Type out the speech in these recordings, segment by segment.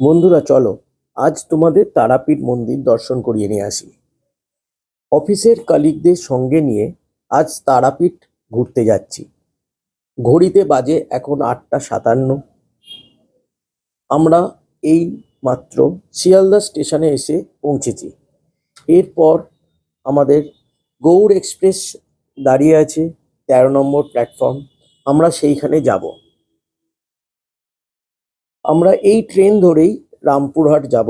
বন্ধুরা চলো আজ তোমাদের তারাপীঠ মন্দির দর্শন করিয়ে নিয়ে আসি। অফিসের কলিগদের সঙ্গে নিয়ে আজ তারাপীঠ ঘুরতে যাচ্ছি। ঘড়িতে বাজে এখন 8টা 57। আমরা এই মাত্র শিয়ালদা স্টেশনে এসে পৌঁছেছি। এরপর আমাদের গৌড় এক্সপ্রেস দাঁড়িয়ে আছে 13 নম্বর প্ল্যাটফর্ম। আমরা সেইখানে যাব। আমরা এই ট্রেন ধরেই রামপুরহাট যাব।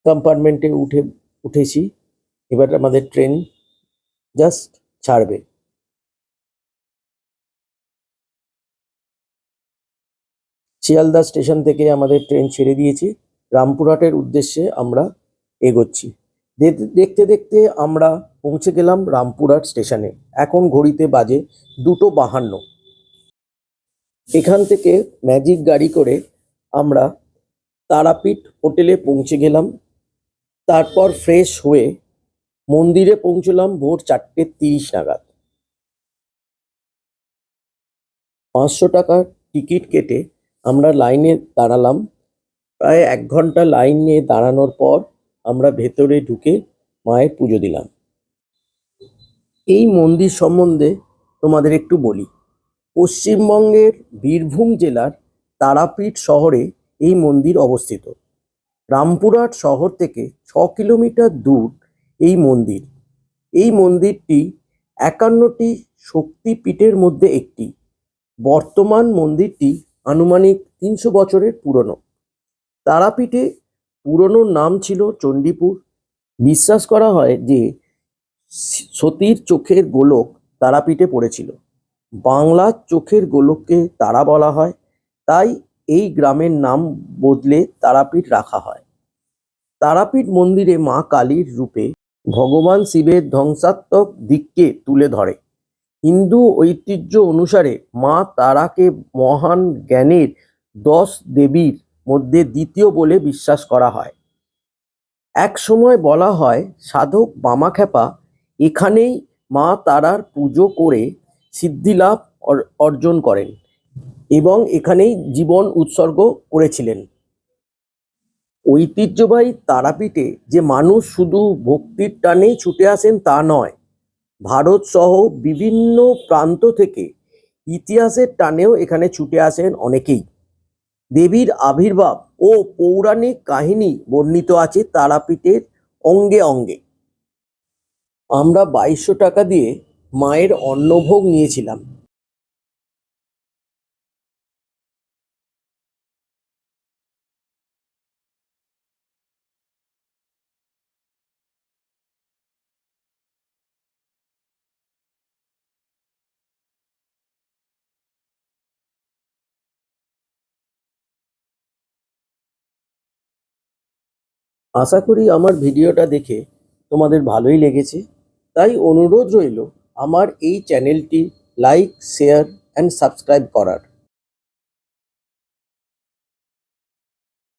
কম্পার্টমেন্টে উঠেছি। এবার আমাদের ট্রেন জাস্ট ছাড়বে। শিয়ালদা স্টেশন থেকে আমাদের ট্রেন ছেড়ে দিয়েছি। রামপুরহাটের উদ্দেশ্যে আমরা এগোচ্ছি। দেখতে দেখতে আমরা পৌঁছে গেলাম রামপুরহাট স্টেশনে। এখন ঘড়িতে বাজে 2:52। এখান থেকে ম্যাজিক গাড়ি করে আমরা তারাপীঠ হোটেলে পৌঁছে গেলাম। তারপর ফ্রেশ হয়ে মন্দিরে পৌঁছলাম ভোর 4:30 নাগাদ। 500 টাকার টিকিট কেটে আমরা লাইনে দাঁড়ালাম। প্রায় 1 ঘন্টা লাইনে দাঁড়ানোর পর আমরা ভেতরে ঢুকে মায়ের পুজো দিলাম। এই মন্দির সম্বন্ধে তোমাদের একটু বলি। পশ্চিমবঙ্গের বীরভূম জেলার তারাপীঠ শহরে এই মন্দির অবস্থিত। রামপুরহাট শহর থেকে 6 কিলোমিটার দূর এই মন্দির। এই মন্দিরটি 51টি শক্তিপীঠের মধ্যে একটি। বর্তমান মন্দিরটি আনুমানিক 300 বছরের পুরনো। তারাপীঠে পুরনো নাম ছিল চণ্ডীপুর। বিশ্বাস করা হয় যে সতীর চোখের গোলক তারাপীঠে পড়েছিল। বাংলার চোখের গোলককে তারা বলা হয়, তাই এই গ্রামের নাম বদলে তারাপীঠ রাখা হয়। তারাপীঠ মন্দিরে মা কালীর রূপে ভগবান শিবের ধ্বংসাত্মক দিককে তুলে ধরে। হিন্দু ঐতিহ্য অনুসারে মা তারাকে মহান জ্ঞানের 10 দেবীর মধ্যে দ্বিতীয় বলে বিশ্বাস করা হয়। এক সময় বলা হয় সাধক বামাখ্যাপা এখানেই মা তারার পুজো করে সিদ্ধিলাভ অর্জন করেন এবং এখানেই জীবন উৎসর্গ করেছিলেন। ঐতিহ্যবাহী তারাপীঠে যে মানুষ শুধু ভক্তির টানেই ছুটে আসেন তা নয়, ভারত সহ বিভিন্ন প্রান্ত থেকে ইতিহাসের টানেও এখানে ছুটে আসেন অনেকেই। দেবীর আবির্ভাব ও পৌরাণিক কাহিনী বর্ণিত আছে তারাপীঠের অঙ্গে অঙ্গে। আমরা 2200 টাকা দিয়ে মায়ের অন্নভোগ নিয়েছিলাম। আশা করি আমার ভিডিওটা দেখে তোমাদের ভালোই লেগেছে। তাই অনুরোধ রইল আমার এই চ্যানেলটি লাইক, শেয়ার অ্যান্ড সাবস্ক্রাইব করার।